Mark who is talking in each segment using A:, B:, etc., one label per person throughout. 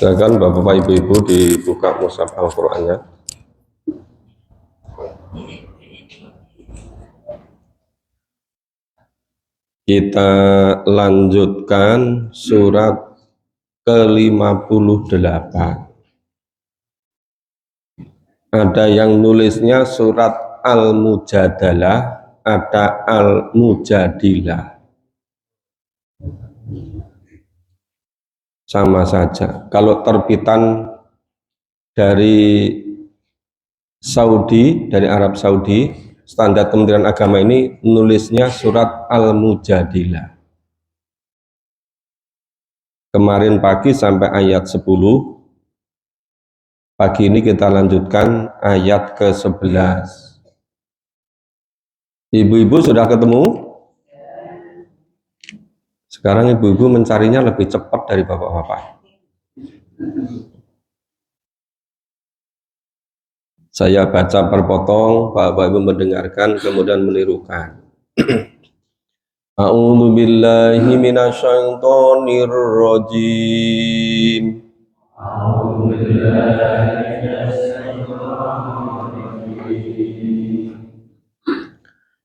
A: Silakan Bapak Ibu-ibu dibuka mushaf Al-Qur'annya. Kita lanjutkan surat ke-58. Ada yang nulisnya surat Al-Mujadalah, ada Al-Mujadilah. Sama saja. Kalau terbitan dari Saudi, dari Arab Saudi, standar Kementerian Agama ini nulisnya surat Al-Mujadilah. Kemarin pagi sampai ayat 10. Pagi ini kita lanjutkan ayat ke-11. Ibu-ibu sudah ketemu? Sekarang ibu-ibu mencarinya lebih cepat dari bapak-bapak. Saya baca perpotong, bapak-ibu mendengarkan, kemudian menirukan. A'udzu billahi minasyaitonir rajim. A'udzu billahi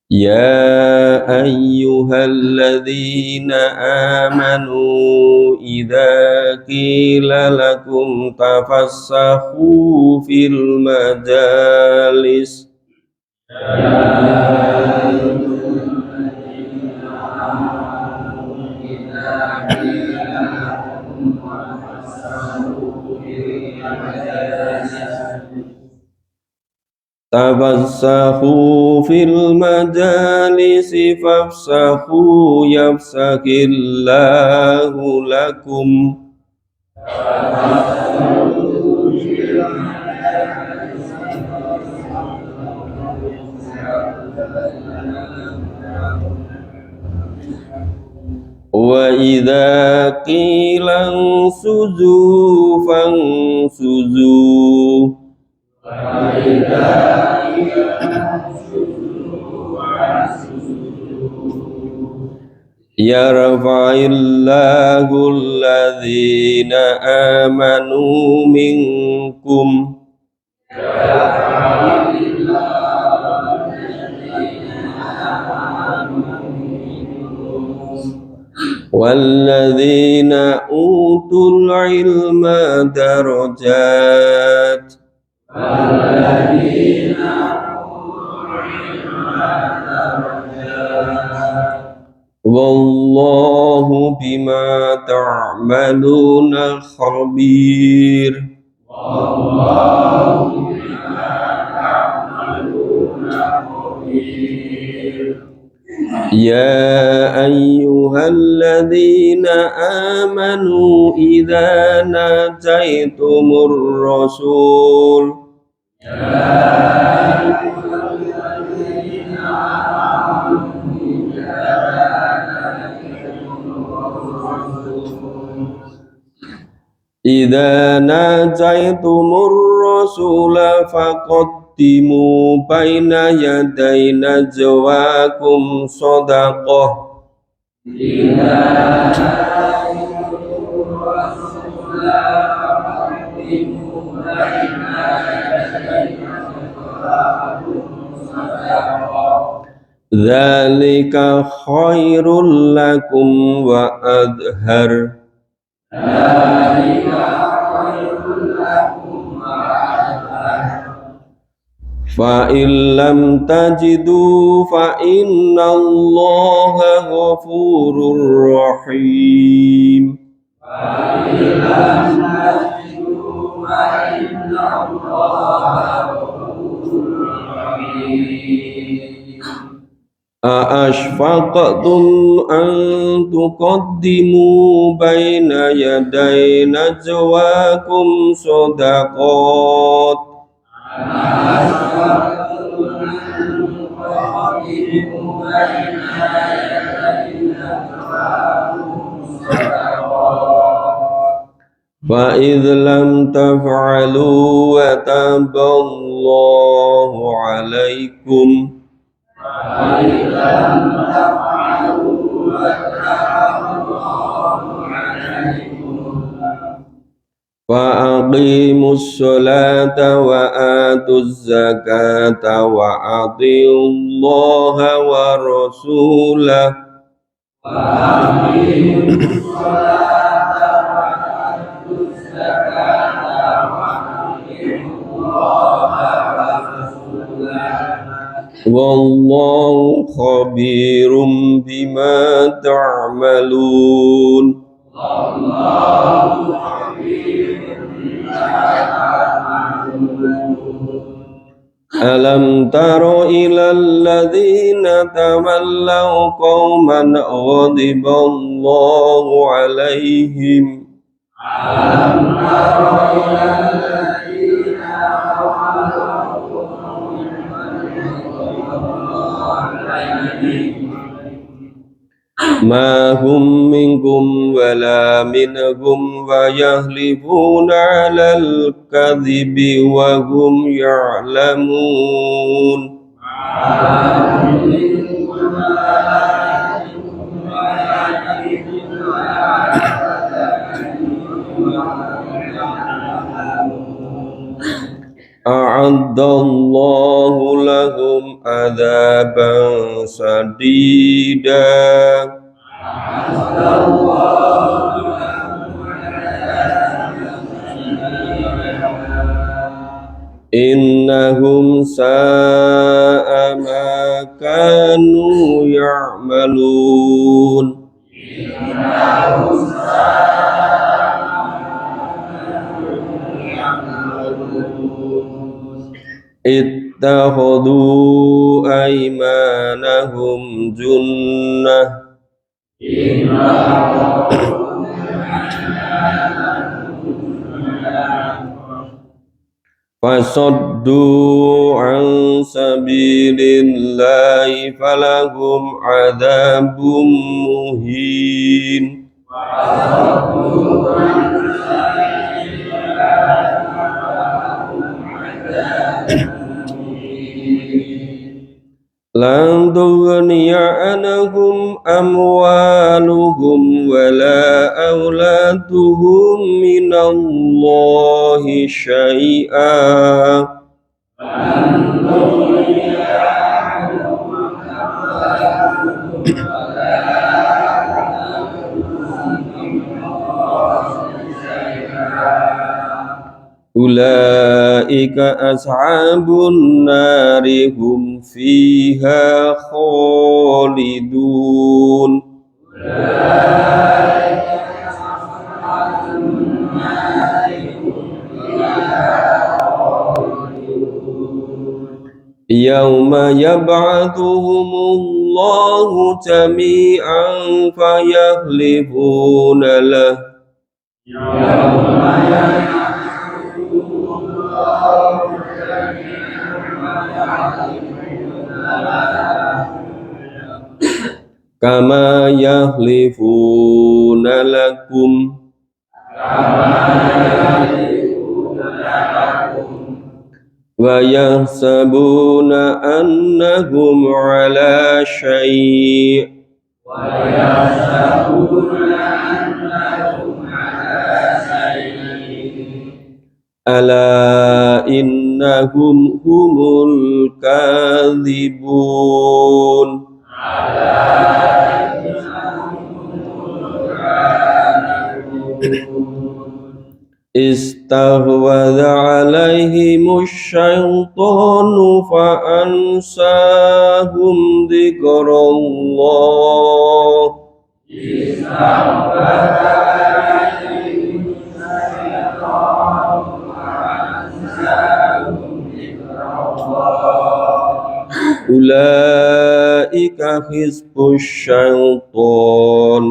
A: Ya ayyuhalladzina amanu idza qila lakum tafassahu fil majalis Tafassahu fil majalisi fafsahu yafsakillahu lakum wa idza qila suzu fansuzu Yarfa'illahu alladhina amanu minkum walladhina utul ilma darajat Wallahu bima ta'maluna khabir. Ya ayyuhalladzina amanu idza najaitumur rasul Idza najaitumur rasula faqaddimu baina yaday najwakum shadaqah Dzalika khairul lakum wa adhar Fa illam tajidu fa innallaha ghafurur rahim. Ashfaqtum an tuqaddimu baina yaday najwakum shadaqat فإذ لم تفعلوا وتاب الله عليكم فأقيموا الصلاة وآتوا الزكاة وأطيعوا الله ورسوله والله خبير بما تعملون. Alam taro ilal ladzina tawallaw qauman ghadiballahu alaihim Alam taro ilal ladzina tawallaw ma hum minkum wala minhum wa yahlifuna 'alal kadhibi wa hum ya'lamun. A'addallahu lahum adzaban sadida innahum sa'a ma kanu ya'malun. Ittakhadhu aymanahum junnah fasaddu an sabilillahi falahum adzabun muhin. Lan tughniya anhum amwaluhum wala auladuhum minallahi syai'a ulaika ashabun nari hum fiha khalidun. Yawma yab'athuhumullahu jami'an fayahlifuna lah kama yahlifuna lakum wa yahsabuna annahum ala syai' ala innahum humul kadhibun. Istahwadha alaihimus syaitanu fa'ansahum dzikrallah ulaika hizbus syaitan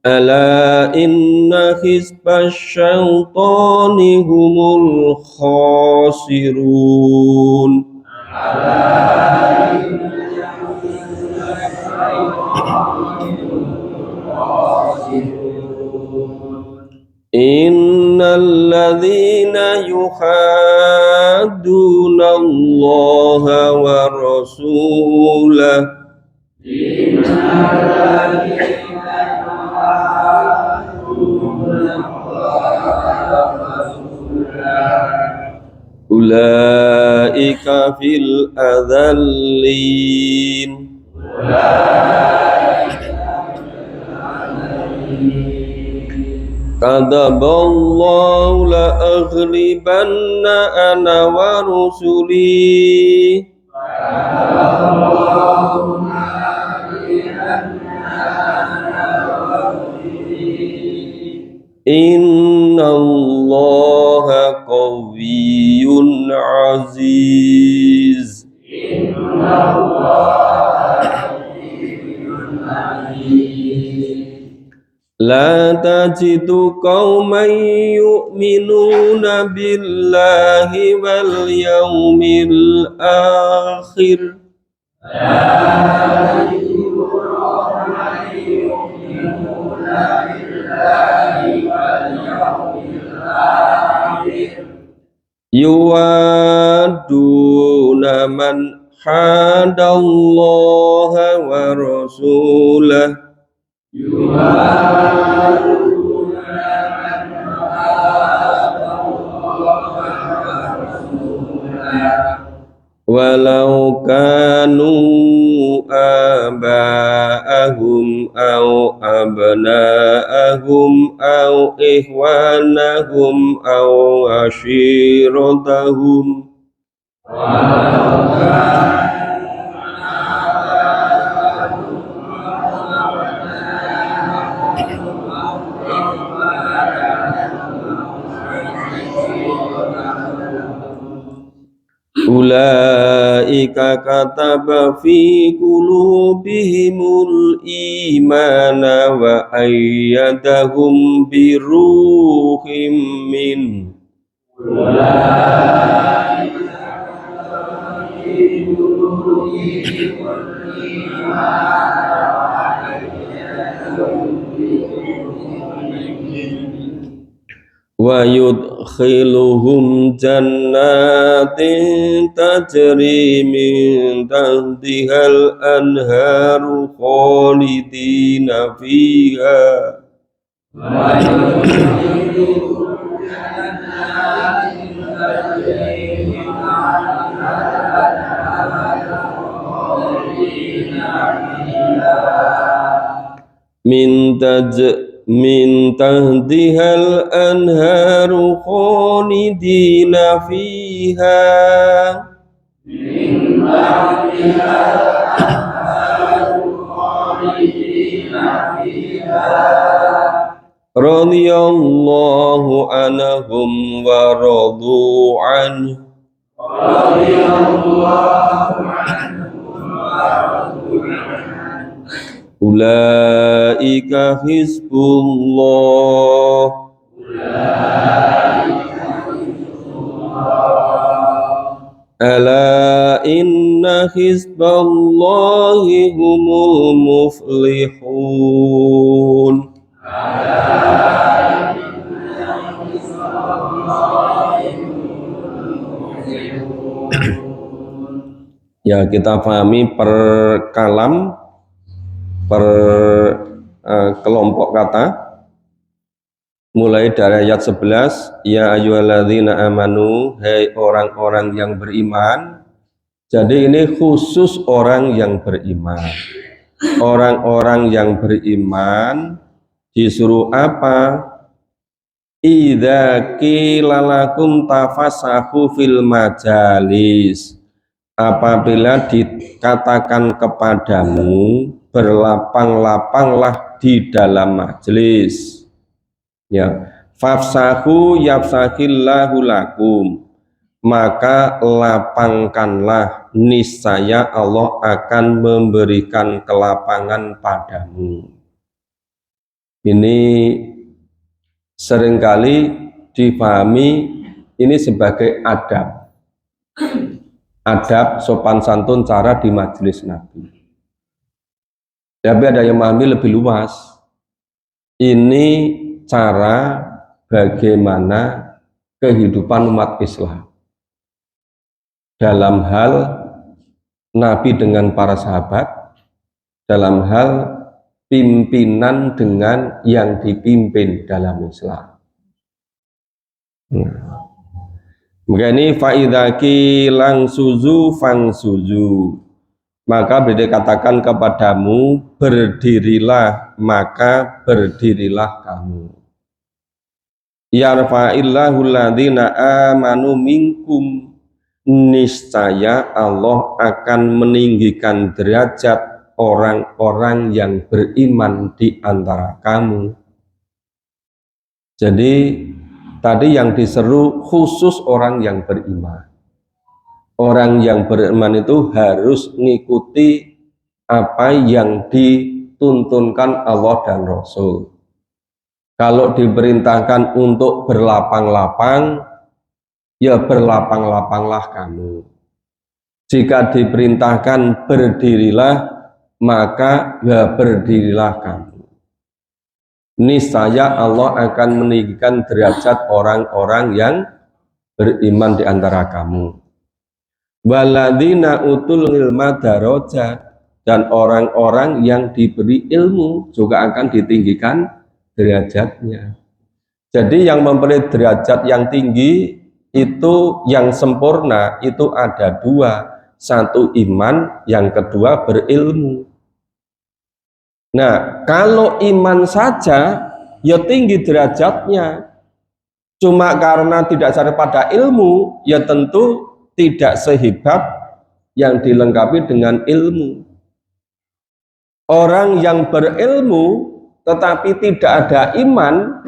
A: ala inna hizbas syaitani humul khasirun. Innalladzina yuhadduna Allah wa rasulah ulaika fil adzallin kadaballahu la aghlibanna ana wa rusuli innallaha qawiyyun aziz. La tajidu qauman yu'minuna billahi wal yawmil akhir yuwaduna man hadallaha wa rasulah walau kanu aba'ahum au abna'ahum au ikhwanahum au ashiratahum ulaika kataba fi qulubihimul imana wa ayyadahum biruhim min wa yudkhiluhum jannatin tajri min tahtihal anharu khalidina fiha min tahtihal anharu khalidina fiha radhiyallahu anhum wa radu anhu ulaika hizbullah ala inna hizballahi humul muflihun. Ya, kita pahami per kalam, per kelompok kata, mulai dari ayat 11, ya ayyuhalladzina amanu, hai orang-orang yang beriman. Jadi ini khusus orang yang beriman. Orang-orang yang beriman disuruh apa? Idza qila lakum tafassahu fil majalis. Apabila dikatakan kepadamu berlapang-lapanglah di dalam majelis, ya, fafsahu yafsahillahu lakum, maka lapangkanlah, niscaya Allah akan memberikan kelapangan padamu. Ini seringkali dipahami ini sebagai adab sopan santun cara di majelis Nabi. Tapi ada yang memahami lebih luas. Ini cara bagaimana kehidupan umat Islam dalam hal Nabi dengan para sahabat, dalam hal pimpinan dengan yang dipimpin dalam Islam. Maka ini faidaki lang suzu fang suzu, maka beda katakan kepadamu berdirilah, maka berdirilah kamu. Yarfa'illahu alladhina amanu minkum, niscaya Allah akan meninggikan derajat orang-orang yang beriman di antara kamu. Jadi tadi yang diseru khusus orang yang beriman. Orang yang beriman itu harus mengikuti apa yang dituntunkan Allah dan Rasul. Kalau diperintahkan untuk berlapang-lapang, ya berlapang-lapanglah kamu. Jika diperintahkan berdirilah, maka ya berdirilah kamu. Niscaya Allah akan meninggikan derajat orang-orang yang beriman di antara kamu. Waladina utul ilma darajat, dan orang-orang yang diberi ilmu juga akan ditinggikan derajatnya. Jadi yang memperoleh derajat yang tinggi itu, yang sempurna itu ada dua, satu iman, yang kedua berilmu. Nah, kalau iman saja ya tinggi derajatnya, cuma karena tidak sadar pada ilmu, ya tentu tidak sehebat yang dilengkapi dengan ilmu. Orang yang berilmu tetapi tidak ada iman,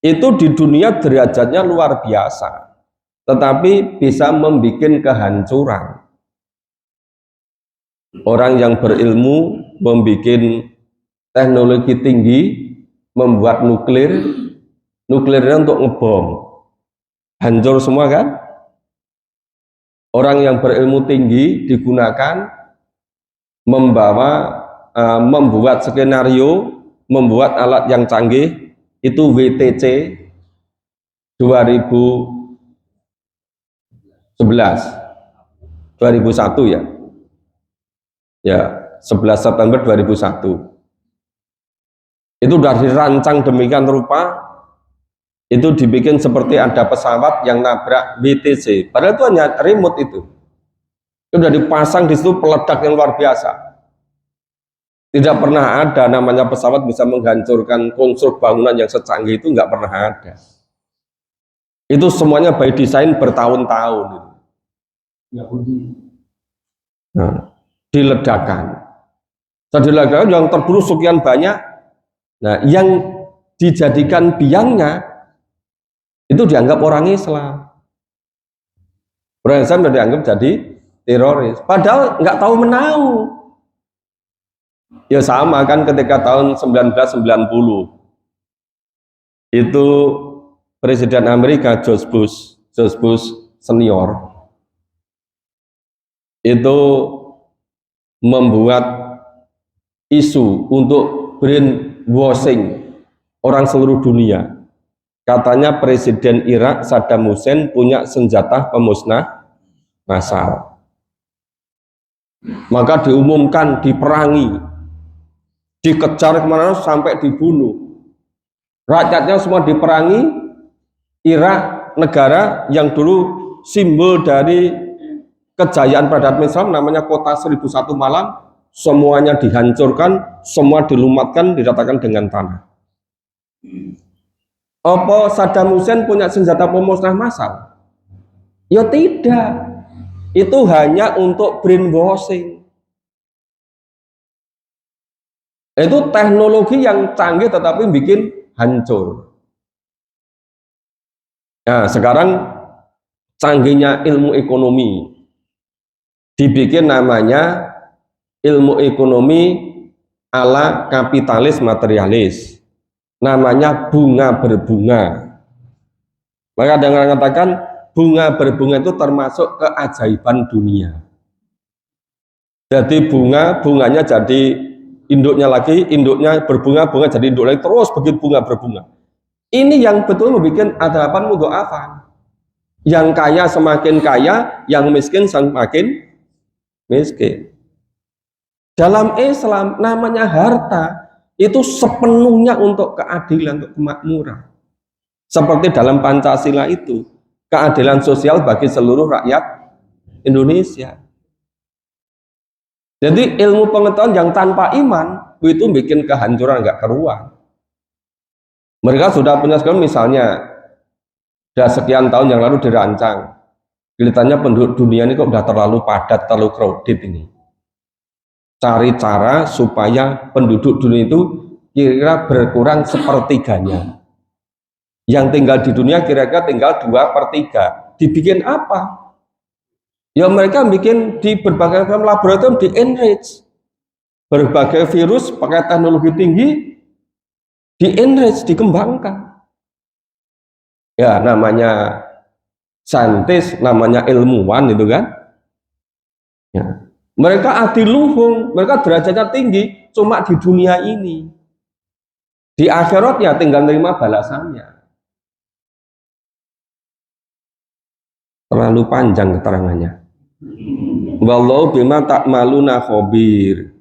A: itu di dunia derajatnya luar biasa, tetapi bisa membuat kehancuran. Orang yang berilmu membuat teknologi tinggi, membuat nuklirnya untuk ngebom, hancur semua kan? Orang yang berilmu tinggi digunakan membuat skenario, membuat alat yang canggih, itu WTC 2001 ya. Ya, 11 September 2001. Itu sudah dirancang demikian rupa, itu dibikin seperti ada pesawat yang nabrak WTC, padahal itu hanya remote itu sudah dipasang di situ peledak yang luar biasa. Tidak pernah ada namanya pesawat bisa menghancurkan konstruk bangunan yang secanggih itu, nggak pernah ada. Itu semuanya by design bertahun-tahun. Nah, diledakkan yang terburu sekian banyak. Nah, yang dijadikan biangnya itu dianggap orang Islam. Orang Islam sudah dianggap jadi teroris, padahal nggak tahu menahu. Ya sama kan ketika tahun 1990 itu Presiden Amerika George Bush senior itu membuat isu untuk brainwashing orang seluruh dunia. Katanya Presiden Irak Saddam Hussein punya senjata pemusnah massal. Maka diumumkan, diperangi, dikejar kemana sampai dibunuh. Rakyatnya semua diperangi. Irak, negara yang dulu simbol dari kejayaan peradaban Islam, namanya kota 1001 malam, semuanya dihancurkan, semua dilumatkan, diratakan dengan tanah. Apa Saddam Hussein punya senjata pemusnah massal? Ya tidak. Itu hanya untuk brainwashing. Itu teknologi yang canggih tetapi bikin hancur. Nah, sekarang canggihnya ilmu ekonomi, dibikin namanya ilmu ekonomi ala kapitalis materialis, namanya bunga berbunga. Maka ada yang mengatakan bunga berbunga itu termasuk keajaiban dunia. Jadi bunganya jadi induknya lagi, induknya berbunga-bunga jadi induk lagi, terus begitu bunga berbunga. Ini yang betul membuat adzaban mudha'afan. Yang kaya semakin kaya, yang miskin semakin miskin. Dalam Islam namanya harta itu sepenuhnya untuk keadilan, untuk kemakmuran. Seperti dalam Pancasila itu, keadilan sosial bagi seluruh rakyat Indonesia. Jadi ilmu pengetahuan yang tanpa iman itu bikin kehancuran nggak keruan. Mereka sudah punya sekali, misalnya sudah sekian tahun yang lalu dirancang, kelihatannya penduduk dunia ini kok udah terlalu padat, terlalu crowded ini. Cari cara supaya penduduk dunia itu kira-kira berkurang sepertiganya. Yang tinggal di dunia kira-kira tinggal 2/3. Dibikin apa? Ya mereka bikin di berbagai laboratorium, di enrich berbagai virus pakai teknologi tinggi, di enrich, dikembangkan. Ya namanya saintis, namanya ilmuwan itu kan. Ya. Mereka adiluhung, mereka derajatnya tinggi, cuma di dunia ini. Di akhirat ya tinggal terima balasannya. Terlalu panjang keterangannya. Wallahu bima ta'maluna khabir.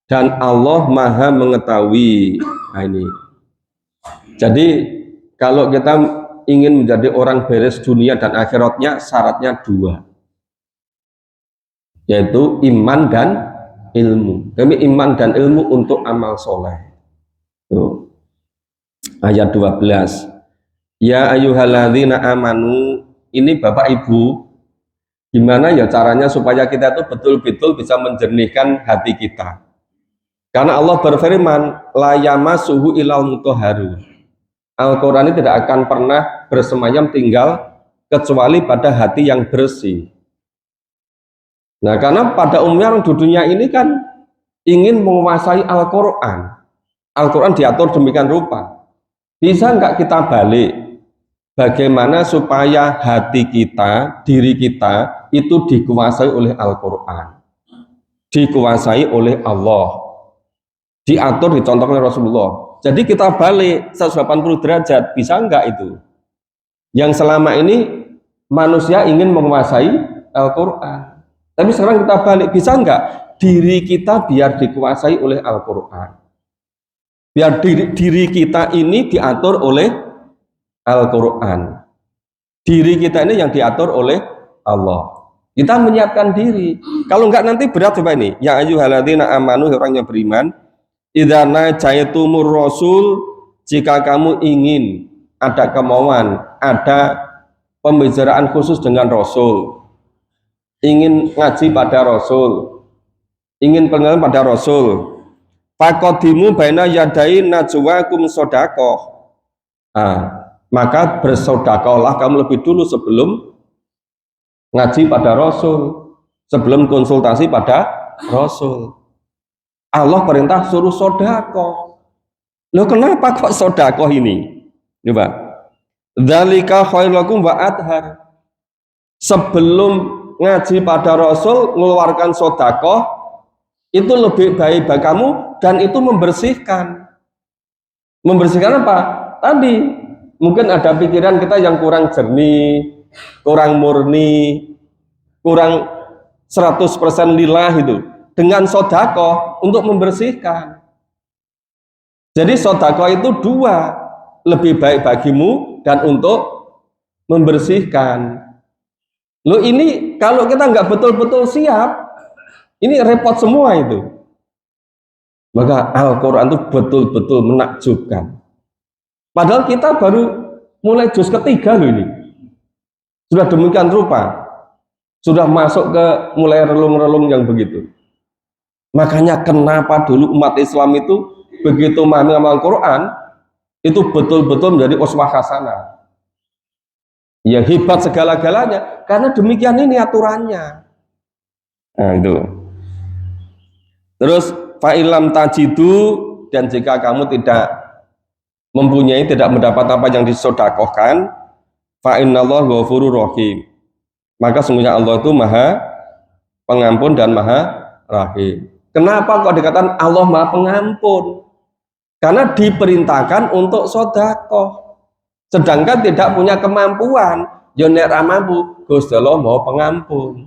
A: Dan Allah Maha mengetahui. Nah ini. Jadi kalau kita ingin menjadi orang beres dunia dan akhiratnya, syaratnya 2. Yaitu iman dan ilmu. Kami iman dan ilmu untuk amal soleh. Tuh. Ayat 12. Ya ayyuhalladzina amanu. Ini Bapak Ibu, gimana ya caranya supaya kita itu betul-betul bisa menjernihkan hati kita. Karena Allah berfirman, la yamassuhu illal mutahharun. Al-Quran ini tidak akan pernah bersemayam tinggal kecuali pada hati yang bersih. Nah, karena pada umumnya orang di dunia ini kan ingin menguasai Al-Quran. Al-Quran diatur demikian rupa. Bisa nggak kita balik? Bagaimana supaya hati kita, diri kita itu dikuasai oleh Al-Quran, dikuasai oleh Allah, diatur, dicontohkan oleh Rasulullah. Jadi kita balik 180 derajat, bisa enggak itu? Yang selama ini manusia ingin menguasai Al-Quran, tapi sekarang kita balik, bisa enggak? Diri kita biar dikuasai oleh Al-Quran, biar diri kita ini diatur oleh Al-Quran. Diri kita ini yang diatur oleh Allah. Kita menyiapkan diri. Kalau enggak nanti berat coba ini. Ya ayyuhalladzina amanu, orang yang beriman, idza najaitumur rasul, jika kamu ingin ada kemauan, ada pembicaraan khusus dengan Rasul, ingin ngaji pada Rasul, ingin pengenalan pada Rasul, faqadimu baina yadai najwakum shadaqah. Maka bersodakohlah kamu lebih dulu sebelum ngaji pada Rasul, sebelum konsultasi pada Rasul. Allah perintah suruh sodakoh. Loh kenapa kok sodakoh ini? Coba. Dzalika khairul lakum wa athhar. Sebelum ngaji pada Rasul, mengeluarkan sodakoh itu lebih baik bagi kamu dan itu membersihkan. Membersihkan apa? Tadi mungkin ada pikiran kita yang kurang jernih, kurang murni, kurang 100% lillah itu. Dengan sodakoh untuk membersihkan. Jadi sodakoh itu 2, lebih baik bagimu dan untuk membersihkan. Loh ini kalau kita nggak betul-betul siap, ini repot semua itu. Maka Al-Quran itu betul-betul menakjubkan. Padahal kita baru mulai juz ketiga loh ini. Sudah demikian rupa. Sudah masuk ke mulai relung-relung yang begitu. Makanya kenapa dulu umat Islam itu begitu memahami Al-Quran, itu betul-betul menjadi uswah hasanah. Ya hebat segala-galanya. Karena demikian ini aturannya. Nah itu. Terus fa'ilam tajidu, dan jika kamu tidak mempunyai, tidak mendapat apa yang disodakohkan, fa innallaha ghafurur rahim, maka sungguhnya Allah itu maha pengampun dan maha rahim. Kenapa kok dikatakan Allah Maha Pengampun? Karena diperintahkan untuk sedekah. Sedangkan tidak punya kemampuan, ya nek ra mampu, Gusti Allah Maha Pengampun.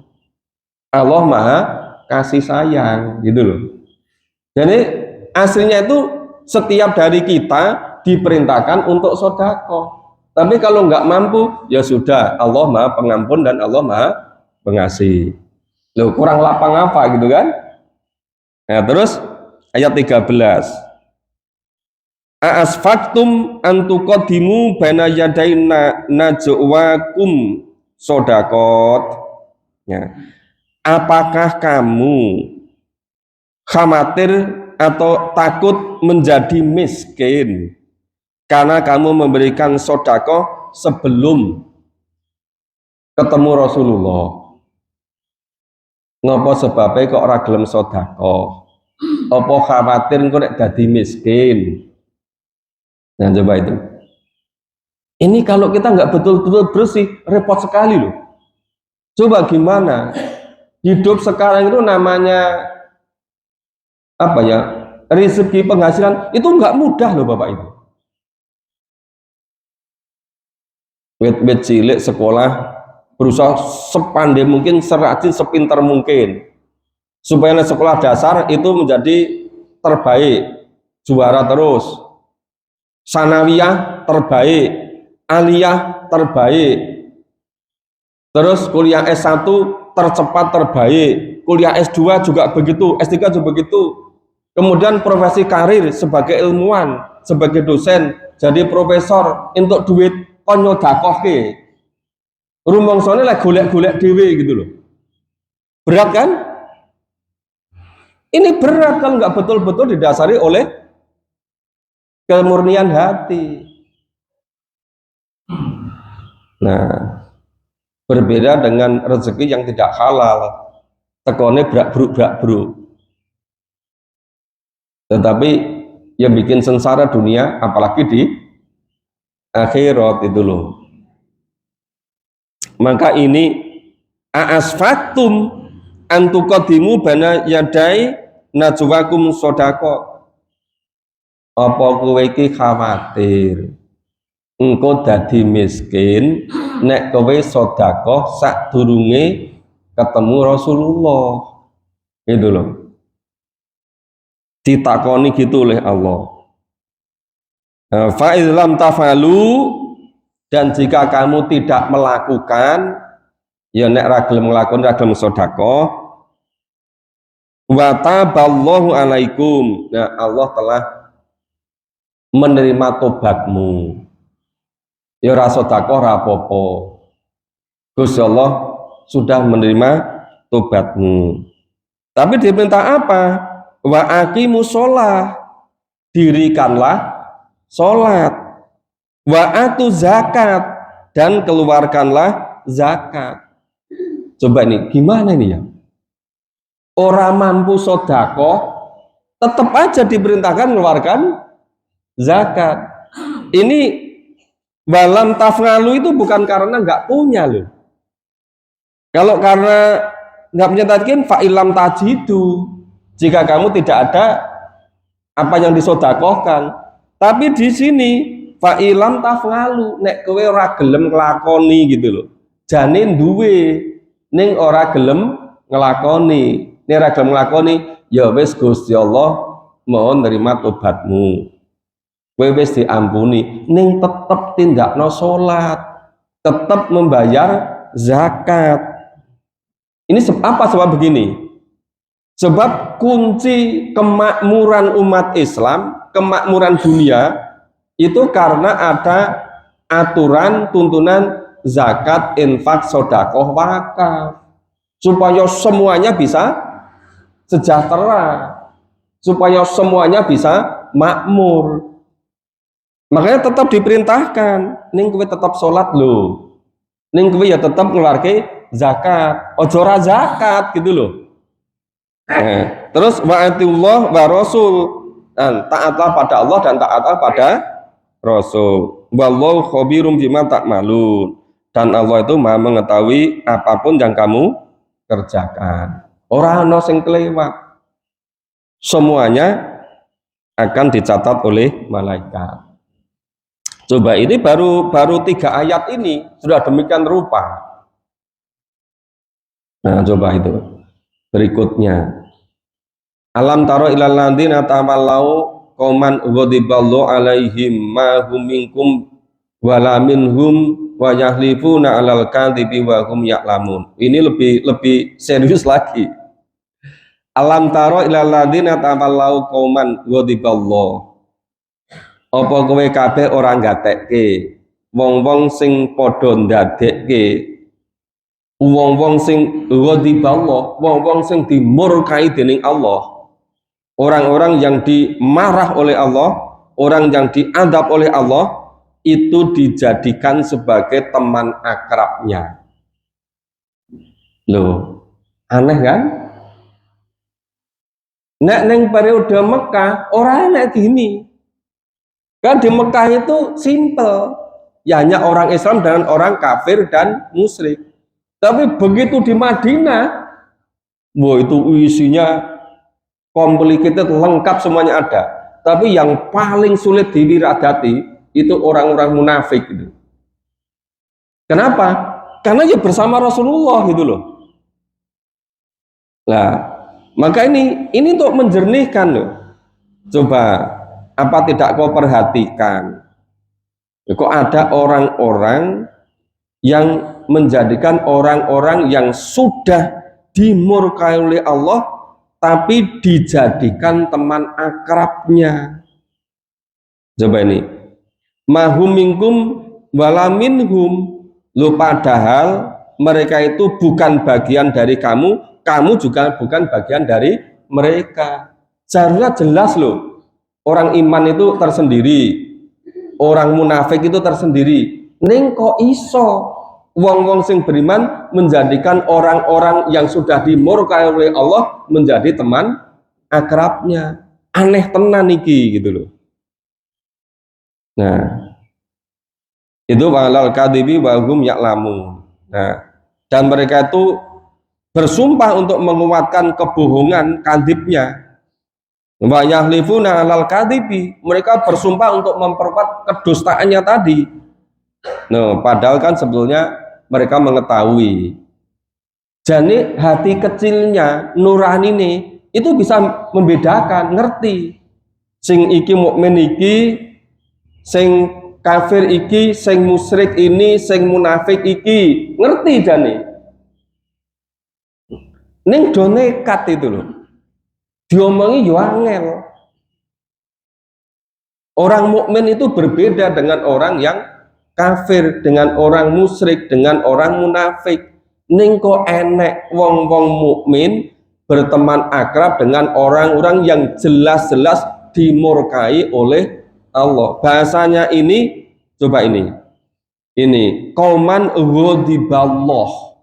A: Allah Maha kasih sayang, gitu loh. Jadi aslinya itu setiap dari kita diperintahkan untuk sedekah. Tapi kalau nggak mampu, ya sudah, Allah Maha Pengampun dan Allah Maha Pengasih. Loh, kurang lapang apa gitu kan? Nah, terus ayat 13. Asfaktum antuqaddimu baina yadaina najwakum sodakot. Ya. Apakah kamu khawatir atau takut menjadi miskin karena kamu memberikan sodako sebelum ketemu Rasulullah? Ngopo sebabnya kok ora gelem sodako? Apa khawatir engko nek dadi miskin? Nah, coba itu. Ini kalau kita nggak betul-betul bersih, repot sekali loh. Coba gimana? Hidup sekarang itu namanya apa ya? Rezeki penghasilan itu nggak mudah loh Bapak Ibu. Wet-wet cilik sekolah berusaha sepandai mungkin, serajin, sepintar mungkin supaya sekolah dasar itu menjadi terbaik, juara terus, sanawiyah terbaik, aliyah terbaik, terus kuliah S1 tercepat terbaik, kuliah S2 juga begitu, S3 juga begitu, kemudian profesi karir sebagai ilmuwan, sebagai dosen, jadi profesor, untuk duit konyo dakohke rumongsone lagi golek-golek dhewe gitu loh. Berat kan? Ini berat kalau nggak betul-betul didasari oleh kemurnian hati. Nah, berbeda dengan rezeki yang tidak halal, tekone brak-bruk. Tetapi yang bikin sengsara dunia, apalagi di akhirat itu loh. Maka ini asfaktum antuqaddimu bana yadai najwakum sodako. Apa kowe iki khawatir engko dadi miskin nek kowe sedekah sadurunge ketemu Rasulullah? Itu loh. Ditakoni gitu oleh Allah. Fa lam tafalu, dan jika kamu tidak melakukan, ya nek ra gelem nglakoni, ra gelem sedekah, wa taballahu alaikum. Nah, Allah telah menerima tobatmu. Ya ora sedekah ora apa-apa. Gusti Allah sudah menerima tobatmu. Tapi diperintah apa? Wa aqimus shalah, dirikanlah salat. Wa atu zakat, dan keluarkanlah zakat. Coba ini gimana ini ya? Orang mampu sedekah tetap aja diperintahkan mengeluarkan zakat. Ini balam tafngalu itu bukan karena nggak punya loh. Kalau karena nggak punya tadkin, fa'ilam tajidu, jika kamu tidak ada apa yang disodakohkan. Tapi di sini fa'ilam tafngalu, nek kowe ora gelem nglakoni gitu loh. Jane duwe ning ora gelem nglakoni. Nek ora gelem nglakoni, ya wis Gusti Allah mohon nerima tobatmu. Kowe wis diampuni, ning tetep tindakno salat, tetep membayar zakat. Ini apa sebab begini? Sebab kunci kemakmuran umat Islam, kemakmuran dunia itu karena ada aturan tuntunan zakat, infak, sedekah, wakaf, supaya semuanya bisa sejahtera, supaya semuanya bisa makmur. Makanya tetap diperintahkan, ning kowe tetap sholat lho, ning kowe ya tetap ngeluarke zakat, ojo ora zakat gitu loh. Terus wa'atullah wa rasul, dan taatlah pada Allah dan taatlah pada Rasul. Wallahu khabirum bima ta'malun, dan Allah itu Maha mengetahui apapun yang kamu kerjakan. Ora ono sing kelewat. semuanya akan dicatat oleh malaikat. Coba ini baru 3 ayat ini sudah demikian rupa. Nah, coba itu berikutnya. Alam taro ilal ladzina tamallau qauman ghadiballahu alaihim ma hum minkum wala minhum wa yahlifuna alal kadhibi wa hum ya'lamun. Ini lebih serius lagi. Alam taro ilal ladzina tamallau qauman ghadiballahu. Apa kowe kabeh ora gatekke wong-wong sing padha ndadekke wong-wong sing ghadiballahu, wong-wong sing dimurkai dening Allah. Orang-orang yang dimarah oleh Allah, orang yang diadab oleh Allah, itu dijadikan sebagai teman akrabnya. Loh, aneh kan? Nek neng periode Mekah, orang enak gini. Kan di Mekah itu simple, ya hanya orang Islam dan orang kafir dan musyrik. Tapi begitu di Madinah, wah itu isinya complicated, lengkap semuanya ada. Tapi yang paling sulit diwiradati itu orang-orang munafik gitu. Kenapa? Karena ya bersama Rasulullah gitu loh. Nah, maka ini untuk menjernihkan loh. Coba apa tidak kau perhatikan? Kok ada orang-orang yang menjadikan orang-orang yang sudah dimurkai oleh Allah tapi dijadikan teman akrabnya. Coba ini. Mahum minkum walaminhum. Lu padahal mereka itu bukan bagian dari kamu, kamu juga bukan bagian dari mereka. Seharusnya jelas loh. Orang iman itu tersendiri, orang munafik itu tersendiri. Ning kok iso wong-wong sing beriman menjadikan orang-orang yang sudah dimurkai oleh Allah menjadi teman akrabnya. Aneh tenan iki gitu loh. Nah, itu walal kadhibi wa hum ya'lamun. Nah, dan mereka itu bersumpah untuk menguatkan kebohongan kadhibnya. Wa yahlifuna alal kadhibi, mereka bersumpah untuk memperkuat kedustaannya tadi. Nah, padahal kan sebetulnya mereka mengetahui. Jadi hati kecilnya nurani ini itu bisa membedakan, ngerti. Sing iki mukmin iki, sing kafir iki, sing musyrik ini, sing munafik iki, ngerti jane. Ning do nekat itu loh. Diomongi yo angel. Orang mukmin itu berbeda dengan orang yang kafir, dengan orang musyrik, dengan orang munafik. Ning kok enek wong-wong mukmin berteman akrab dengan orang-orang yang jelas-jelas dimurkai oleh Allah. Bahasanya ini, coba ini kauman ghadiballah,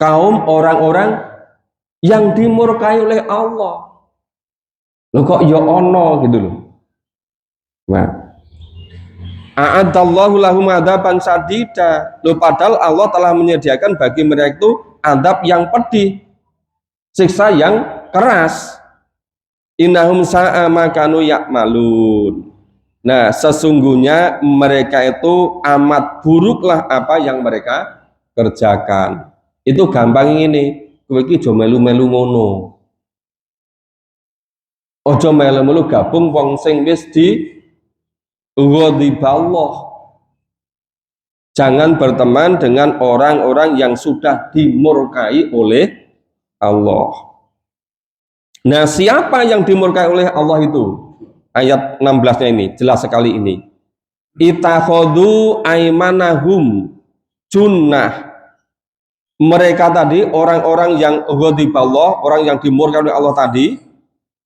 A: kaum orang-orang yang dimurkai oleh Allah. Loh kok ya ono gitu loh. Nah, a'adallahu lahum adzaban sadida. Loh padahal Allah telah menyediakan bagi mereka itu adab yang pedih, siksa yang keras. Innahum sa'a ma kanu ya'malun. Nah, sesungguhnya mereka itu amat buruklah apa yang mereka kerjakan. Itu gampang ini. Kowe iki aja melu-melu ngono. Aja melu-melu gabung wong sing wis di ghadiballah. Jangan berteman dengan orang-orang yang sudah dimurkai oleh Allah. Nah, siapa yang dimurkai oleh Allah itu? Ayat 16-nya ini, jelas sekali ini. Ittakhadhu aymanahum junnah. Mereka tadi, orang-orang yang ghadiballah, orang yang dimurkai oleh Allah tadi,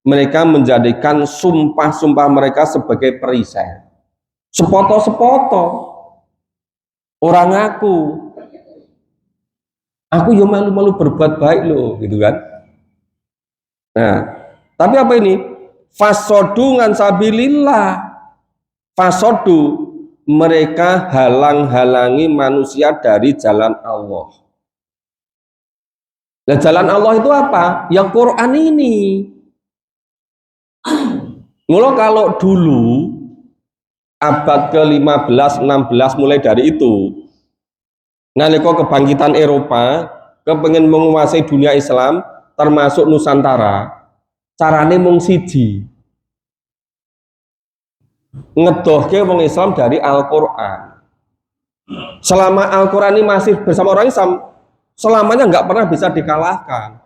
A: mereka menjadikan sumpah-sumpah mereka sebagai perisai. Sepoto-sepoto. Orang aku yo malu-malu berbuat baik loh, gitu kan. Nah, tapi apa ini? Fasodu ngan sabilillah. Fasodu, mereka halang-halangi manusia dari jalan Allah. Nah, jalan Allah itu apa? Yang Quran ini. Mula kalau dulu abad ke-15, 16 mulai dari itu, nalika kebangkitan Eropa kepengen menguasai dunia Islam termasuk Nusantara, carane mung siji, ngedohke wong Islam dari Al-Quran. Selama Al-Quran ini masih bersama orang Islam, selamanya nggak pernah bisa dikalahkan.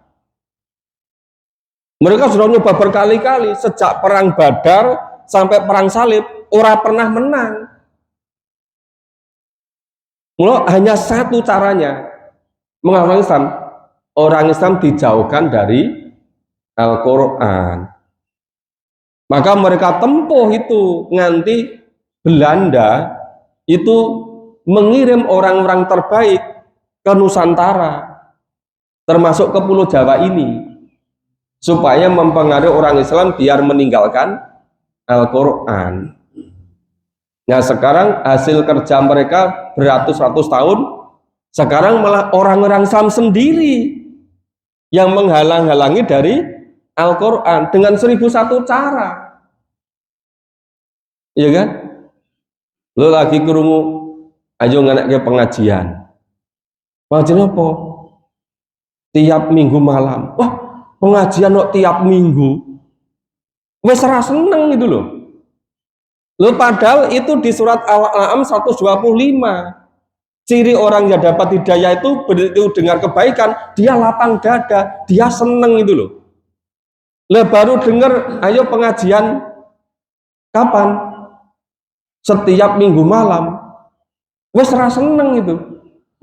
A: Mereka sudah nyoba berkali-kali, sejak perang Badar sampai perang Salib, ora pernah menang. Mula hanya satu caranya mengalahkan Islam, orang Islam dijauhkan dari Al-Quran. Maka mereka tempuh itu, nganti Belanda itu mengirim orang-orang terbaik ke Nusantara, termasuk ke Pulau Jawa ini, supaya mempengaruhi orang Islam biar meninggalkan Al-Quran. Nah sekarang hasil kerja mereka beratus-ratus tahun, sekarang malah orang-orang Islam sendiri yang menghalang-halangi dari Al-Quran dengan 1001 cara. Iya kan? Lo lagi kerungu, ayo nganak ke pengajian. Pengajian apa? Tiap minggu malam. Wah, pengajian kok tiap minggu. Wes ora seneng gitu loh. Lo padahal itu di surat Al-An'am 125. Ciri orang yang dapat hidayah itu begitu dengar kebaikan, dia lapang dada, dia seneng itu loh. Lah baru dengar, ayo pengajian kapan? Setiap minggu malam. Wes ora seneng itu.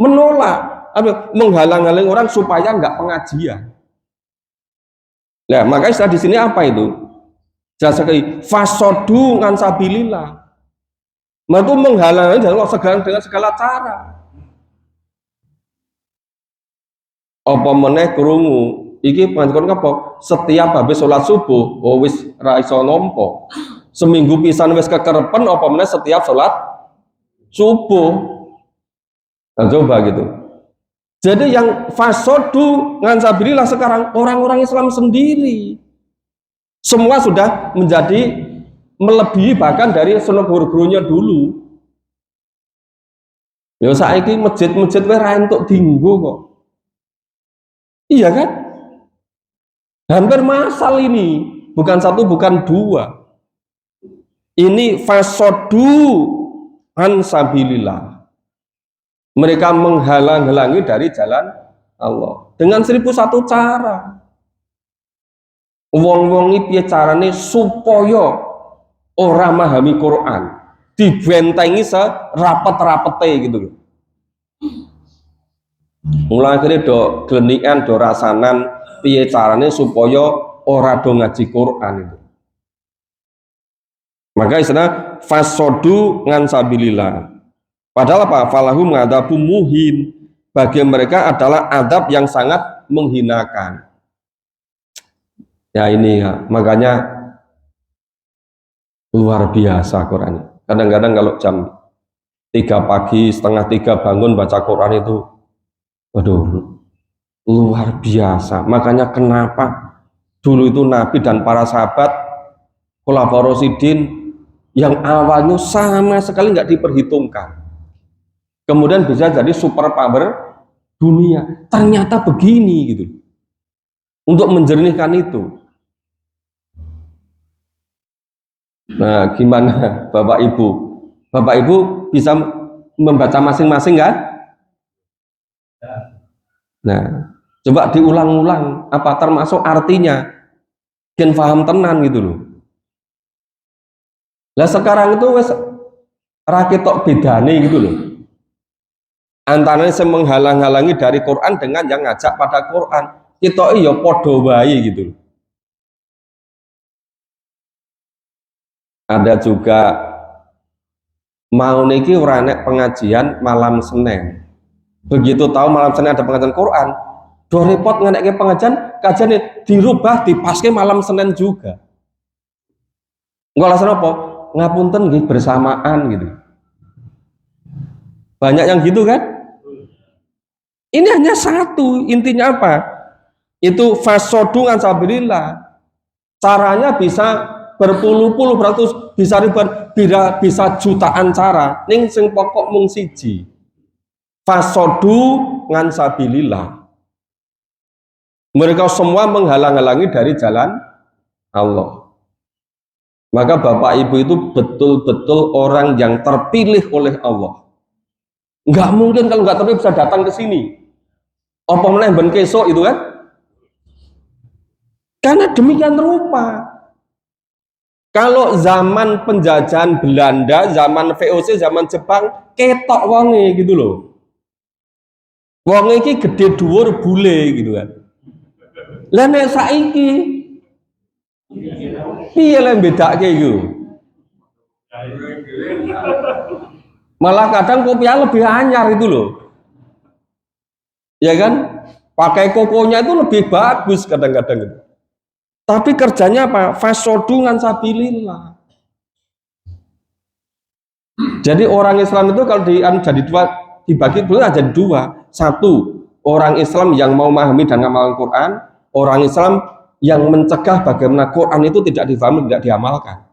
A: Menolak, menghalang-halangi orang supaya nggak pengajian. Nah, makanya di sini apa itu? Jelas sekali, fasodu ngan sabilillah. Mereka menghalangi dengan segala cara. Apa meneh krungu iki panjenengan apa? Setiap habis sholat subuh, oh wis ra iso nampa. Seminggu pisan wis kekerepen apa meneh setiap sholat subuh. Nah, coba gitu. Jadi yang fasodu ngan sabilillah sekarang orang-orang Islam sendiri. Semua sudah menjadi melebihi bahkan dari sunnah guru-gurunya dulu. Ya saiki masjid-masjid wis ra entuk dienggo kok. Iya kan? Hampir masal ini, bukan satu, bukan dua. Ini fasodu an sabilillah. Mereka menghalang-halangi dari jalan Allah dengan 1001 cara. Wong-wong iki piye carane supaya ora memahami Quran, dibentengi serapet-rapete gitu loh. Mulai akhirnya do glenikan, do rasanan piye carane supaya ora do ngaji Quran itu. Maka istilah fasodu ngan sabilillah. Padahal apa? Falahu mengadabu muhin. Bagi mereka adalah adab yang sangat menghinakan. Ya ini ya, makanya luar biasa Quran. Kadang-kadang kalau jam 3 pagi, setengah 3 bangun baca Quran itu, waduh, luar biasa. Makanya kenapa dulu itu Nabi dan para sahabat Khulafaur Rasyidin yang awalnya sama sekali nggak diperhitungkan, kemudian bisa jadi super power dunia. Ternyata begini gitu. Untuk menjernihkan itu. Nah, gimana Bapak Ibu? Bapak Ibu bisa membaca masing-masing kan? Nah, coba diulang-ulang apa termasuk artinya. Gen paham tenan gitu loh. Lah sekarang itu wes raketok bedane gitu loh. Antara yang menghalang-halangi dari Quran dengan yang ngajak pada Quran. Kita iya podo wae gitu. Ada juga mau niki ora nek pengajian malam Senin. Begitu tahu malam Senin ada pengajian Quran, do repot ngenekke pengajian, kajian dirubah dipaske malam Senin juga. Engko alasan apa? Ngapunten nggih bersamaan gitu. Banyak yang gitu kan? Ini hanya satu, intinya apa? Itu fasodu an sabilillah. Caranya bisa berpuluh-puluh beratus bisa ribuan bisa jutaan cara ning sing pokok mung siji fasodu ngan sabilillah. Mereka semua menghalang-halangi dari jalan Allah. Maka bapak ibu itu betul-betul orang yang terpilih oleh Allah. Nggak mungkin kalau nggak terpilih bisa datang ke sini. Apa meneh ben kesok itu kan? Karena demikian rupa. Kalau zaman penjajahan Belanda, zaman VOC, zaman Jepang, ketok wonge gitu loh. Wonge iki gede dhuwur bule gitu kan. Lah nek saiki piye le bedake iku? Malah kadang kopiah lebih anyar itu loh. Ya kan? Pakai kokonya itu lebih bagus kadang-kadang itu. Tapi kerjanya apa? Fasodungan sabilillah. Jadi orang Islam itu kalau jadi dua, dibagi dulu jadi dua. Satu, orang Islam yang mau memahami dan mengamalkan Quran. Orang Islam yang mencegah bagaimana Quran itu tidak difahami, tidak diamalkan.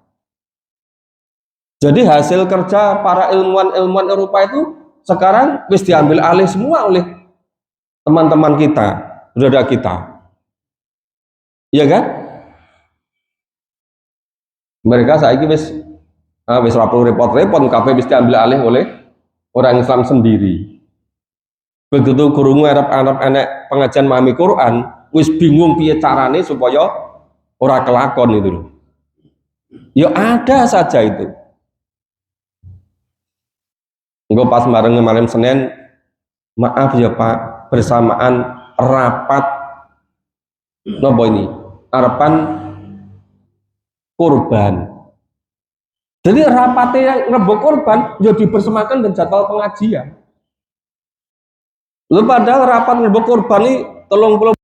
A: Jadi hasil kerja para ilmuwan Eropa itu sekarang wis diambil alih semua oleh teman-teman kita, saudara kita. Iya kan? Mereka saiki wis ora perlu repot-repot, kabeh wis diambil alih oleh orang Islam sendiri. Begitu guru Arab enek pengajian memahami Quran, wis bingung piye carane supaya ora kelakon itu loh. Ya ada saja itu. Engko pas bareng malam Senin, maaf ya Pak, bersamaan rapat nopo ini? Harapan kurban. Jadi rapatnya yang ngebok kurban ya dibersamakan dengan jadwal pengajian. Lalu padahal rapat ngebok kurban ini 30